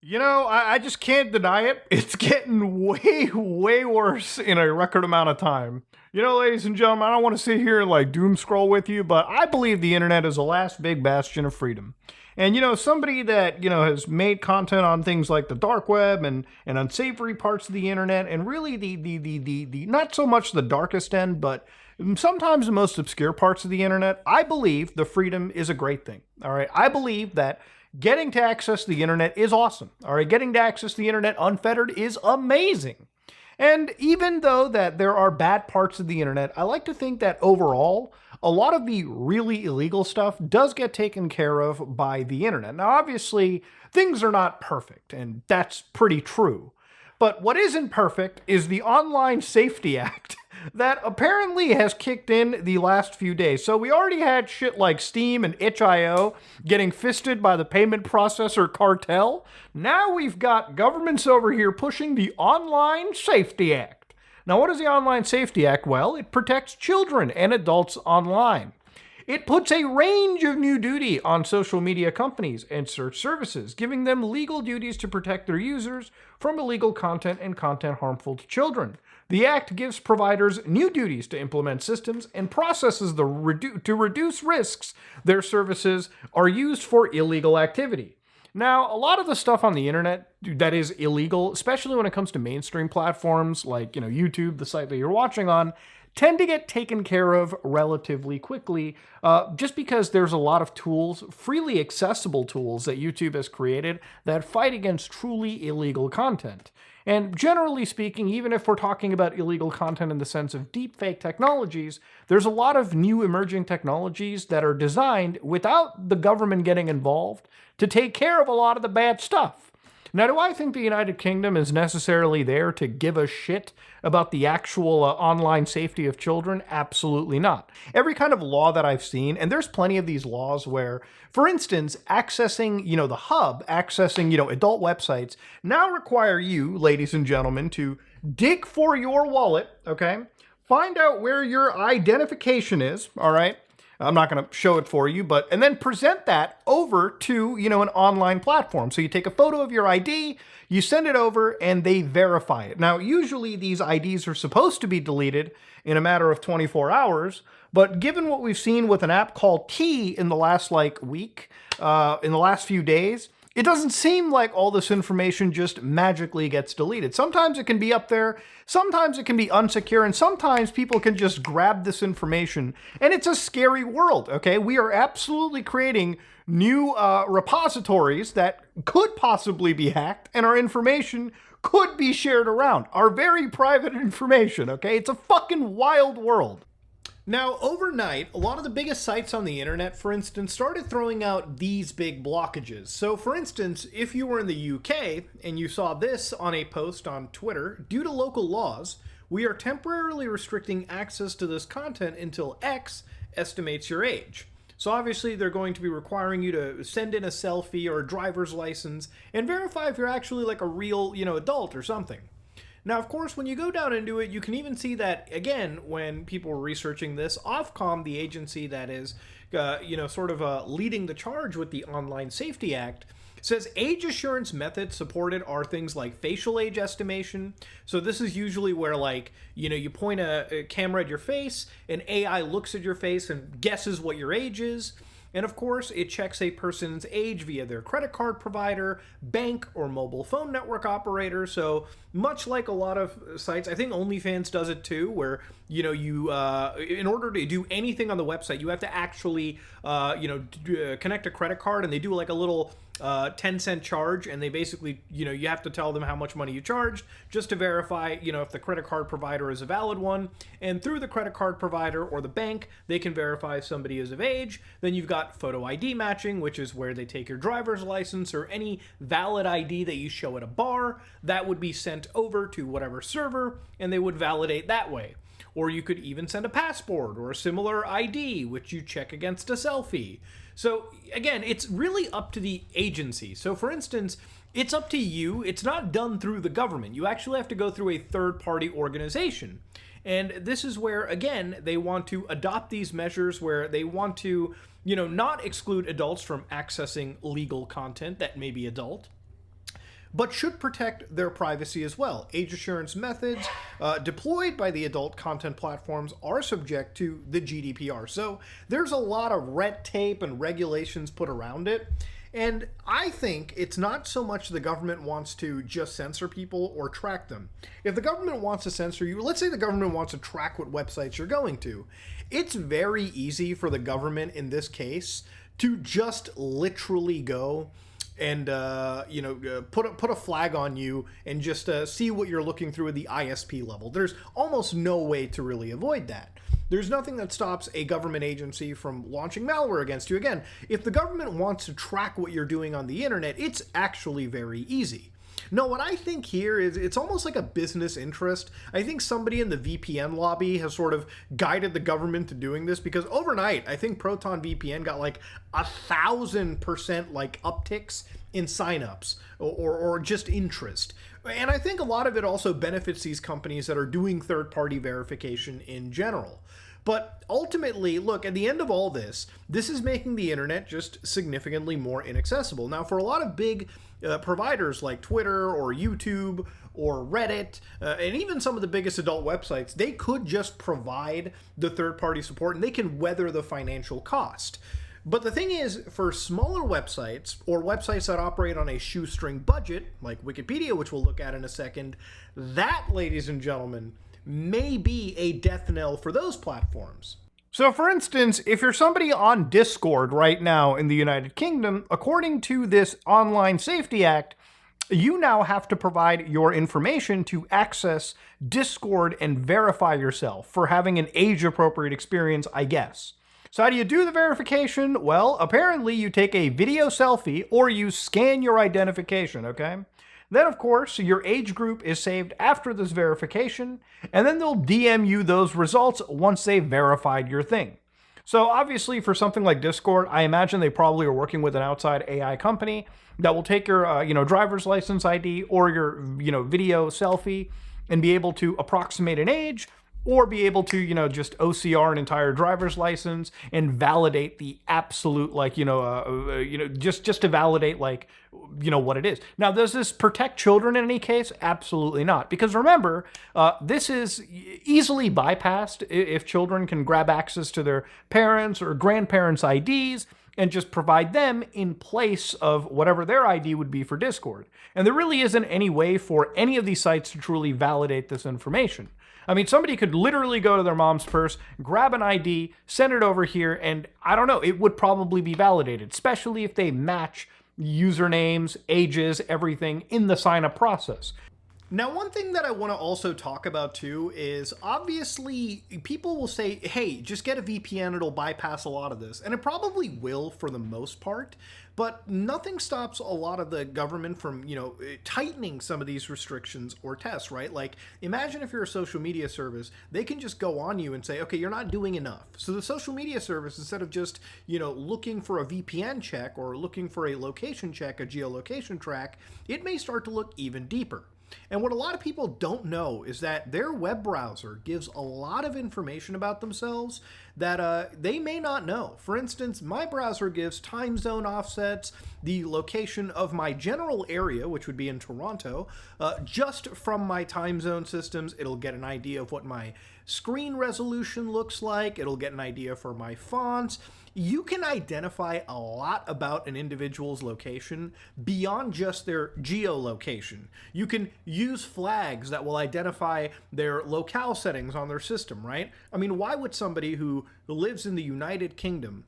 I just can't deny it. It's getting way, way worse in a record amount of time. Ladies and gentlemen, I don't want to sit here and like doom scroll with you, but I believe the internet is the last big bastion of freedom. And somebody that has made content on things like the dark web and unsavory parts of the internet, and really the not so much the darkest end, but sometimes the most obscure parts of the internet. I believe the freedom is a great thing. All right, I believe that getting to access the internet is awesome. All right, getting to access the internet unfettered is amazing. And even though that there are bad parts of the internet, I like to think that overall, a lot of the really illegal stuff does get taken care of by the internet. Now, obviously, things are not perfect, and that's pretty true. But what isn't perfect is the Online Safety Act that apparently has kicked in the last few days. So we already had shit like Steam and itch.io getting fisted by the payment processor cartel. Now we've got governments over here pushing the Online Safety Act. Now, what is the Online Safety Act? Well, it protects children and adults online. It puts a range of new duty on social media companies and search services, giving them legal duties to protect their users from illegal content and content harmful to children. The Act gives providers new duties to implement systems and processes to reduce risks their services are used for illegal activity. Now, a lot of the stuff on the internet that is illegal, especially when it comes to mainstream platforms like, YouTube, the site that you're watching on, tend to get taken care of relatively quickly, just because there's a lot of tools, freely accessible tools that YouTube has created that fight against truly illegal content. And generally speaking, even if we're talking about illegal content in the sense of deepfake technologies, there's a lot of new emerging technologies that are designed without the government getting involved to take care of a lot of the bad stuff. Now, do I think the United Kingdom is necessarily there to give a shit about the actual online safety of children? Absolutely not. Every kind of law that I've seen, and there's plenty of these laws where, for instance, accessing, the hub, accessing, adult websites now require you, ladies and gentlemen, to dig for your wallet, okay? Find out where your identification is, all right? I'm not going to show it for you, and then present that over to, an online platform. So you take a photo of your ID, you send it over, and they verify it. Now, usually these IDs are supposed to be deleted in a matter of 24 hours, but given what we've seen with an app called Key in the last week, in the last few days, it doesn't seem like all this information just magically gets deleted. Sometimes it can be up there, sometimes it can be unsecure, and sometimes people can just grab this information. And it's a scary world, okay? We are absolutely creating new repositories that could possibly be hacked, and our information could be shared around. Our very private information, okay? It's a fucking wild world. Now, overnight, a lot of the biggest sites on the internet, for instance, started throwing out these big blockages. So, for instance, if you were in the UK and you saw this on a post on Twitter, due to local laws, we are temporarily restricting access to this content until X estimates your age. So obviously they're going to be requiring you to send in a selfie or a driver's license and verify if you're actually like a real, adult or something. Now, of course, when you go down into it, you can even see that, again, when people were researching this, Ofcom, the agency that is, leading the charge with the Online Safety Act, says age assurance methods supported are things like facial age estimation. So this is usually where, you point a camera at your face, and AI looks at your face and guesses what your age is. And of course, it checks a person's age via their credit card provider, bank, or mobile phone network operator. So much like a lot of sites, I think OnlyFans does it too, where, in order to do anything on the website, you have to actually, connect a credit card, and they do like a little 10-cent charge, and they basically, you have to tell them how much money you charged just to verify, if the credit card provider is a valid one. And through the credit card provider or the bank, they can verify if somebody is of age. Then you've got photo ID matching, which is where they take your driver's license or any valid ID that you show at a bar. That would be sent over to whatever server, and they would validate that way. Or you could even send a passport or a similar ID, which you check against a selfie. So again, it's really up to the agency. So for instance, it's up to you. It's not done through the government. You actually have to go through a third-party organization. And this is where, again, they want to adopt these measures where they want to, not exclude adults from accessing legal content that may be adult. but should protect their privacy as well. Age assurance methods deployed by the adult content platforms are subject to the GDPR. So there's a lot of red tape and regulations put around it. And I think it's not so much the government wants to just censor people or track them. If the government wants to censor you, let's say the government wants to track what websites you're going to, it's very easy for the government in this case to just literally go and put a flag on you and just see what you're looking through at the ISP level. There's almost no way to really avoid that. There's nothing that stops a government agency from launching malware against you. Again, if the government wants to track what you're doing on the internet, it's actually very easy. No, what I think here is it's almost like a business interest. I think somebody in the VPN lobby has sort of guided the government to doing this, because overnight, I think Proton VPN got like 1,000% like upticks in signups or just interest. And I think a lot of it also benefits these companies that are doing third-party verification in general. But ultimately, look, at the end of all this, this is making the internet just significantly more inaccessible. Now, for a lot of big providers like Twitter or YouTube or Reddit, and even some of the biggest adult websites, they could just provide the third-party support and they can weather the financial cost. But the thing is, for smaller websites or websites that operate on a shoestring budget, like Wikipedia, which we'll look at in a second, that, ladies and gentlemen, may be a death knell for those platforms. So for instance, if you're somebody on Discord right now in the United Kingdom, according to this Online Safety Act, you now have to provide your information to access Discord and verify yourself for having an age-appropriate experience, I guess. So how do you do the verification? Well, apparently you take a video selfie or you scan your identification, okay? Then, of course, your age group is saved after this verification, and then they'll DM you those results once they've verified your thing. So obviously, for something like Discord, I imagine they probably are working with an outside AI company that will take your, driver's license ID or your, video selfie and be able to approximate an age, or be able to, just OCR an entire driver's license and validate the absolute, just to validate, what it is. Now, does this protect children in any case? Absolutely not. Because remember, this is easily bypassed if children can grab access to their parents' or grandparents' IDs and just provide them in place of whatever their ID would be for Discord. And there really isn't any way for any of these sites to truly validate this information. I mean, somebody could literally go to their mom's purse, grab an ID, send it over here, and I don't know, it would probably be validated, especially if they match usernames, ages, everything in the sign-up process. Now, one thing that I want to also talk about too is obviously people will say, hey, just get a VPN, it'll bypass a lot of this. And it probably will for the most part, but nothing stops a lot of the government from, tightening some of these restrictions or tests, right? Like, imagine if you're a social media service, they can just go on you and say, okay, you're not doing enough. So the social media service, instead of just, looking for a VPN check or looking for a location check, a geolocation track, it may start to look even deeper. And what a lot of people don't know is that their web browser gives a lot of information about themselves that they may not know. For instance, my browser gives time zone offsets, the location of my general area, which would be in Toronto. Just from my time zone systems, it'll get an idea of what my screen resolution looks like. It'll get an idea for my fonts. You can identify a lot about an individual's location beyond just their geolocation. You can use flags that will identify their locale settings on their system, right? I mean, why would somebody who lives in the United Kingdom,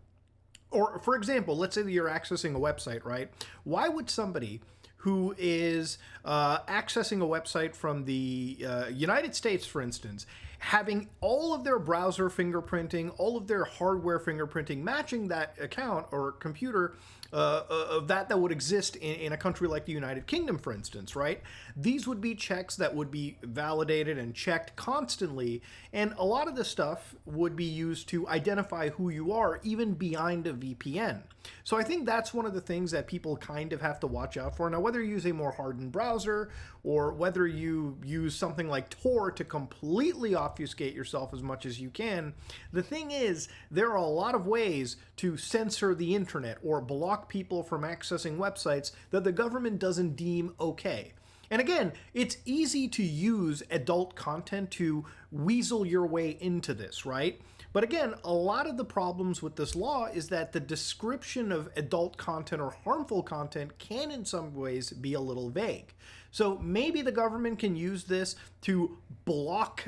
or for example, let's say that you're accessing a website, right? Why would somebody who is accessing a website from the United States, for instance, having all of their browser fingerprinting, all of their hardware fingerprinting, matching that account or computer of that would exist in a country like the United Kingdom, for instance, right? These would be checks that would be validated and checked constantly, and a lot of this stuff would be used to identify who you are, even behind a VPN. So I think that's one of the things that people kind of have to watch out for. Now, whether you use a more hardened browser or whether you use something like Tor to completely obfuscate yourself as much as you can. The thing is, there are a lot of ways to censor the internet or block people from accessing websites that the government doesn't deem okay. And again, it's easy to use adult content to weasel your way into this, right? But again, a lot of the problems with this law is that the description of adult content or harmful content can in some ways be a little vague. So maybe the government can use this to block,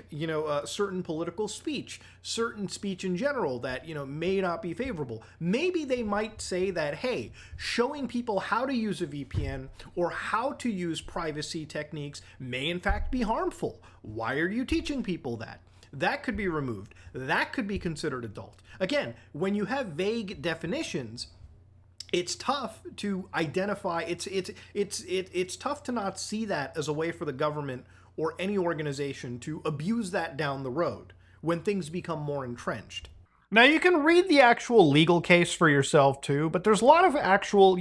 certain political speech, certain speech in general that, may not be favorable. Maybe they might say that, hey, showing people how to use a VPN or how to use privacy techniques may in fact be harmful. Why are you teaching people that? That could be removed. That could be considered adult. Again, when you have vague definitions, it's tough to identify. It's tough to not see that as a way for the government or any organization to abuse that down the road when things become more entrenched. Now, you can read the actual legal case for yourself too, but there's a lot of actual,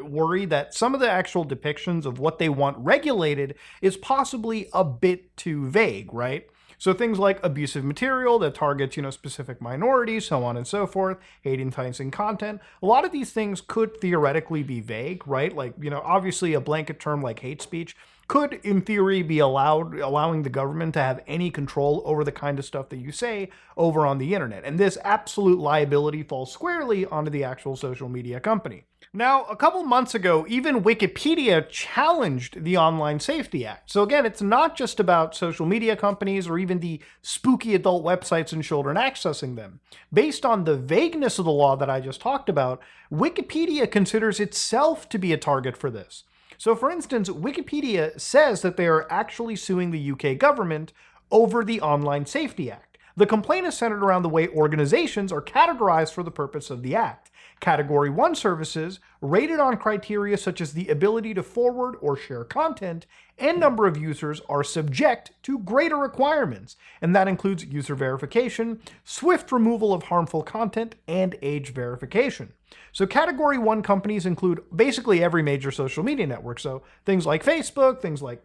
worry that some of the actual depictions of what they want regulated is possibly a bit too vague, right? So things like abusive material that targets, specific minorities, so on and so forth, hate-enticing content. A lot of these things could theoretically be vague, right? Like, obviously a blanket term like hate speech could, in theory, be allowing the government to have any control over the kind of stuff that you say over on the internet. And this absolute liability falls squarely onto the actual social media company. Now, a couple months ago, even Wikipedia challenged the Online Safety Act. So again, it's not just about social media companies or even the spooky adult websites and children accessing them. Based on the vagueness of the law that I just talked about, Wikipedia considers itself to be a target for this. So for instance, Wikipedia says that they are actually suing the UK government over the Online Safety Act. The complaint is centered around the way organizations are categorized for the purpose of the act. Category 1 services, rated on criteria such as the ability to forward or share content and number of users, are subject to greater requirements, and that includes user verification, swift removal of harmful content, and age verification. So Category 1 companies include basically every major social media network, so things like Facebook, things like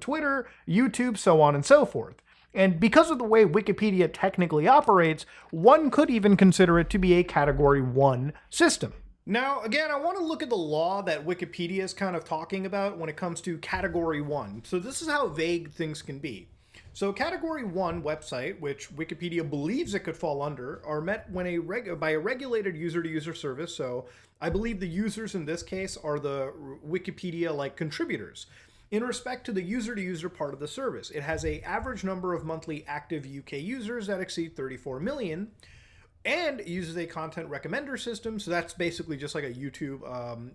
Twitter, YouTube, so on and so forth. And because of the way Wikipedia technically operates, one could even consider it to be a Category 1 system. Now, again, I want to look at the law that Wikipedia is kind of talking about when it comes to Category 1. So this is how vague things can be. So Category 1 website, which Wikipedia believes it could fall under, are met when by a regulated user-to-user service. So I believe the users in this case are the Wikipedia contributors. In respect to the user-to-user part of the service, it has an average number of monthly active UK users that exceed 34 million, and uses a content recommender system. So that's basically just like a YouTube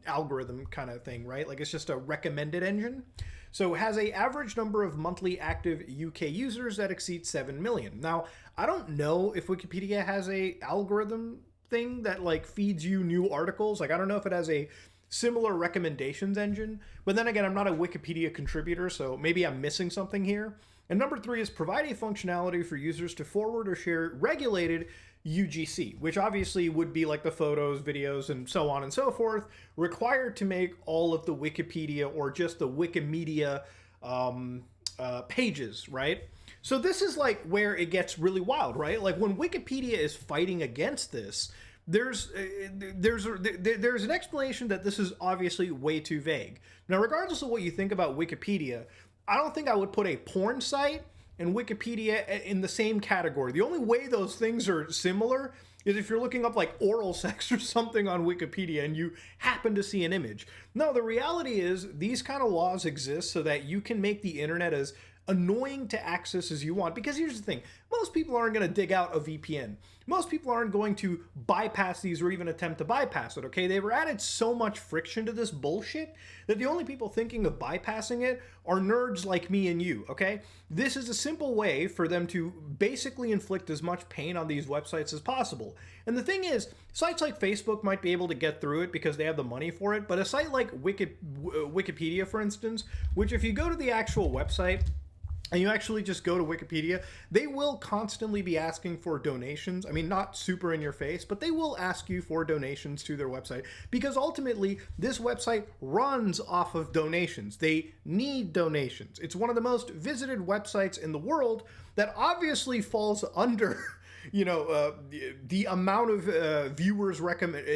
algorithm kind of thing, right? Like it's just a recommended engine. So it has an average number of monthly active UK users that exceed 7 million. Now, I don't know if Wikipedia has a algorithm thing that feeds you new articles. I don't know if it has a similar recommendations engine, but then again, I'm not a Wikipedia contributor, so maybe I'm missing something here. And number 3 is provide a functionality for users to forward or share regulated UGC, which obviously would be like the photos, videos, and so on and so forth, required to make all of the Wikipedia or just the Wikimedia pages, right? So this is where it gets really wild, right? When Wikipedia is fighting against this, there's an explanation that this is obviously way too vague. Now, regardless of what you think about Wikipedia, I don't think I would put a porn site and Wikipedia in the same category. The only way those things are similar is if you're looking up oral sex or something on Wikipedia and you happen to see an image. No, the reality is these kind of laws exist so that you can make the internet as annoying to access as you want. Because here's the thing, most people aren't going to dig out a VPN. Most people aren't going to bypass these or even attempt to bypass it, okay? They've added so much friction to this bullshit that the only people thinking of bypassing it are nerds like me and you, okay? This is a simple way for them to basically inflict as much pain on these websites as possible. And the thing is, sites like Facebook might be able to get through it because they have the money for it, but a site like Wikipedia, for instance, which if you go to the actual website, and you actually just go to Wikipedia, they will constantly be asking for donations. I mean, not super in your face, but they will ask you for donations to their website, because ultimately this website runs off of donations. They need donations. It's one of the most visited websites in the world that obviously falls under the amount of viewers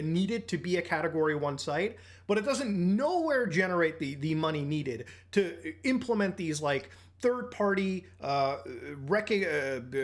needed to be a Category 1 site, but it doesn't nowhere generate the money needed to implement these like third-party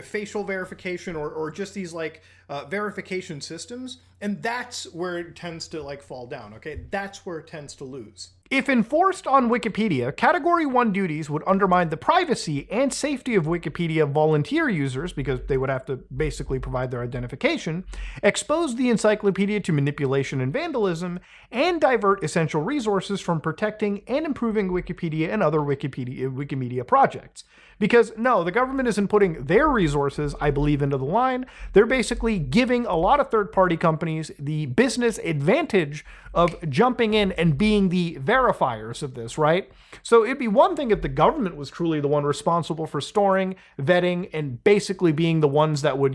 facial verification or just these like verification systems, and that's where it tends to like fall down. Okay, that's where it tends to lose. If enforced on Wikipedia, Category 1 duties would undermine the privacy and safety of Wikipedia volunteer users, because they would have to basically provide their identification, expose the encyclopedia to manipulation and vandalism, and divert essential resources from protecting and improving Wikipedia and other Wikimedia projects. Because no, the government isn't putting their resources, I believe, into the line. They're basically giving a lot of third-party companies the business advantage of jumping in and being the verifiers of this, right? So it'd be one thing if the government was truly the one responsible for storing, vetting, and basically being the ones that would,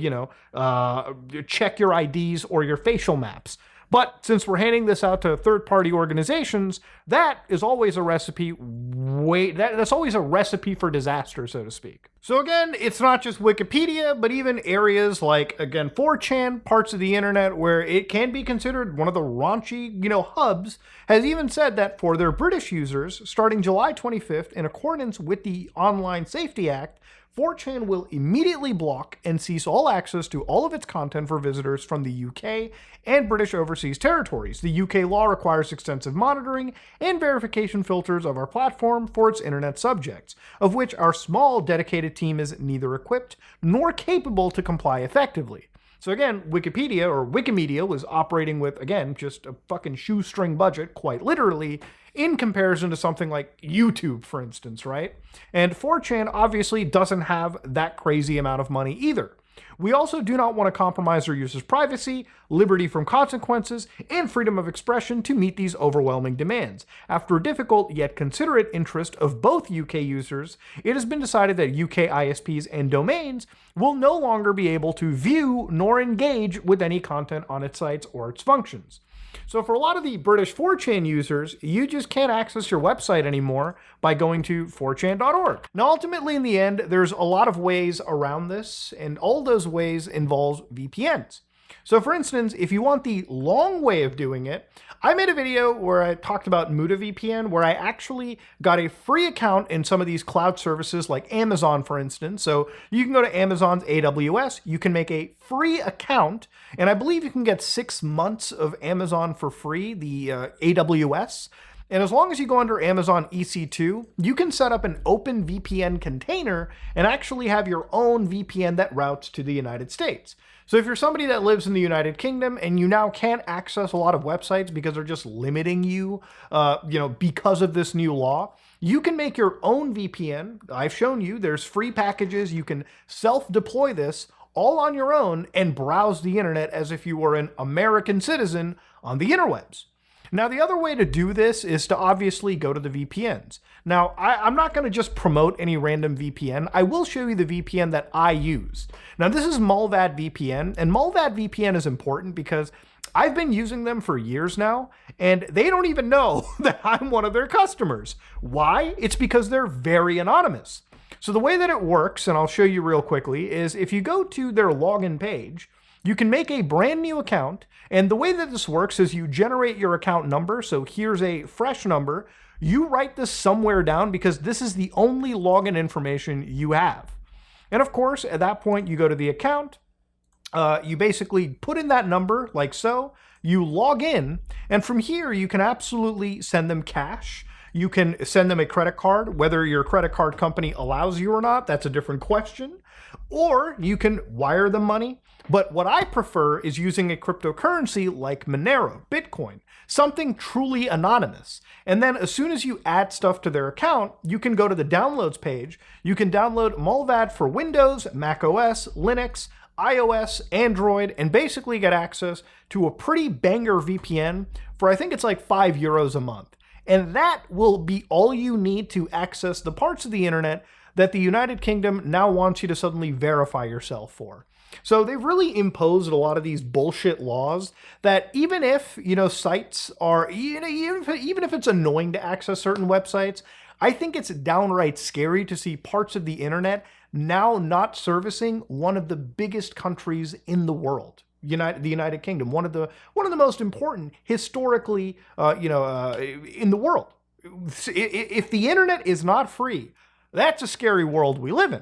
check your IDs or your facial maps. But since we're handing this out to third-party organizations, that is always a recipe. That's always a recipe for disaster, so to speak. So again, it's not just Wikipedia, but even areas like, again, 4chan, parts of the internet where it can be considered one of the raunchy, hubs, has even said that for their British users, starting July 25th, in accordance with the Online Safety Act, 4chan will immediately block and cease all access to all of its content for visitors from the UK and British overseas territories. The UK law requires extensive monitoring and verification filters of our platform for its internet subjects, of which our small dedicated team is neither equipped nor capable to comply effectively. So again, Wikipedia or Wikimedia was operating with, again, just a fucking shoestring budget, quite literally, in comparison to something like YouTube, for instance, right? And 4chan obviously doesn't have that crazy amount of money either. We also do not want to compromise our users' privacy, liberty from consequences, and freedom of expression to meet these overwhelming demands. After a difficult yet considerate interest of both UK users, it has been decided that UK ISPs and domains will no longer be able to view nor engage with any content on its sites or its functions. So for a lot of the British 4chan users, you just can't access your website anymore by going to 4chan.org. Now, ultimately, in the end, there's a lot of ways around this, and all those ways involves VPNs. So for instance, if you want the long way of doing it, I made a video where I talked about Muda VPN, where I actually got a free account in some of these cloud services like Amazon, for instance. So you can go to Amazon's AWS, you can make a free account, and I believe you can get 6 months of Amazon for free, the AWS. And as long as you go under Amazon EC2, you can set up an open VPN container and actually have your own VPN that routes to the United States. So if you're somebody that lives in the United Kingdom and you now can't access a lot of websites because they're just limiting you, because of this new law, you can make your own VPN. I've shown you, there's free packages. You can self-deploy this all on your own and browse the internet as if you were an American citizen on the interwebs. Now, the other way to do this is to obviously go to the VPNs. Now, I'm not going to just promote any random VPN. I will show you the VPN that I use. Now, this is Molvad VPN, and Molvad VPN is important because I've been using them for years now, and they don't even know that I'm one of their customers. Why? It's because they're very anonymous. So the way that it works, and I'll show you real quickly, is if you go to their login page, you can make a brand new account, and the way that this works is you generate your account number. So here's a fresh number. You write this somewhere down because this is the only login information you have. And of course, at that point, you go to the account. You basically put in that number like so. You log in, and from here, you can absolutely send them cash. You can send them a credit card. Whether your credit card company allows you or not, that's a different question. Or you can wire them money. But what I prefer is using a cryptocurrency like Monero, Bitcoin, something truly anonymous. And then as soon as you add stuff to their account, you can go to the downloads page. You can download Molvad for Windows, Mac OS, Linux, iOS, Android, and basically get access to a pretty banger VPN for I think it's like €5 a month. And that will be all you need to access the parts of the internet that the United Kingdom now wants you to suddenly verify yourself for. So they've really imposed a lot of these bullshit laws that even if, sites are, even if it's annoying to access certain websites, I think it's downright scary to see parts of the internet now not servicing one of the biggest countries in the world. The United Kingdom, one of the most important historically, in the world. If the internet is not free, that's a scary world we live in.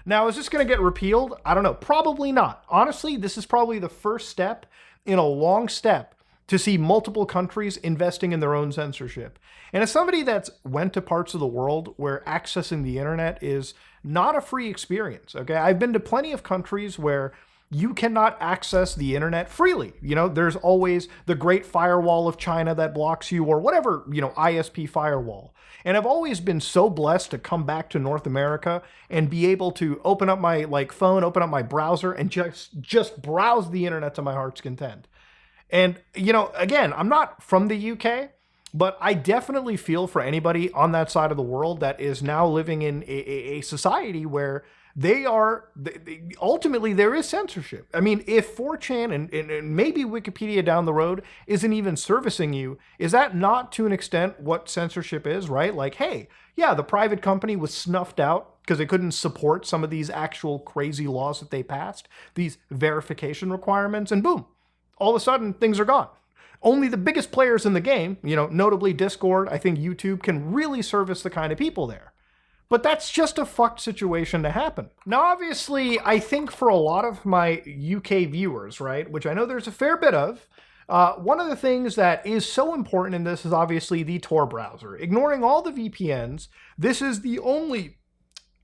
Now, is this going to get repealed? I don't know. Probably not. Honestly, this is probably the first step in a long step to see multiple countries investing in their own censorship. And as somebody that's went to parts of the world where accessing the internet is not a free experience, okay? I've been to plenty of countries where you cannot access the internet freely. There's always the Great Firewall of China that blocks you, or whatever, ISP firewall. And I've always been so blessed to come back to North America and be able to open up my phone, open up my browser, and just browse the internet to my heart's content. And, again, I'm not from the UK, but I definitely feel for anybody on that side of the world that is now living in a society where ultimately there is censorship. I mean, if 4chan and maybe Wikipedia down the road isn't even servicing you, is that not to an extent what censorship is, right? Like, hey, yeah, the private company was snuffed out because they couldn't support some of these actual crazy laws that they passed, these verification requirements, and boom, all of a sudden things are gone. Only the biggest players in the game, notably Discord, I think YouTube, can really service the kind of people there. But that's just a fucked situation to happen. Now, obviously, I think for a lot of my UK viewers, right, which I know there's a fair bit of, one of the things that is so important in this is obviously the Tor browser. Ignoring all the VPNs, this is the only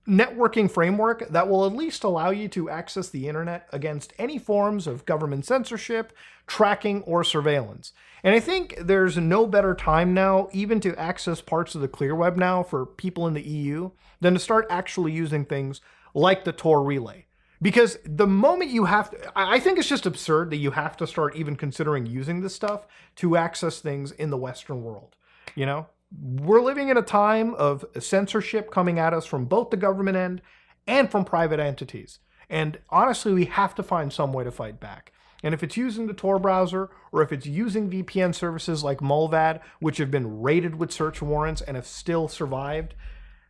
networking framework that will at least allow you to access the internet against any forms of government censorship, tracking, or surveillance. And I think there's no better time now, even to access parts of the clear web now for people in the EU, than to start actually using things like the Tor relay. Because the moment you have to, I think it's just absurd that you have to start even considering using this stuff to access things in the Western world. We're living in a time of censorship coming at us from both the government end and from private entities. And honestly, we have to find some way to fight back. And if it's using the Tor browser, or if it's using VPN services like Molvad, which have been raided with search warrants and have still survived,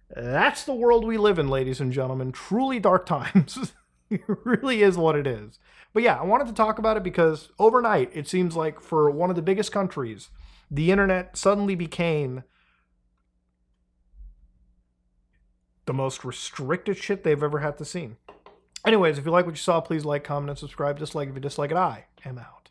that's the world we live in, ladies and gentlemen. Truly dark times. It really is what it is. But yeah, I wanted to talk about it because overnight, it seems like for one of the biggest countries, the internet suddenly became the most restricted shit they've ever had to see. Anyways, if you like what you saw, please like, comment, and subscribe. Dislike if you dislike it. I am out.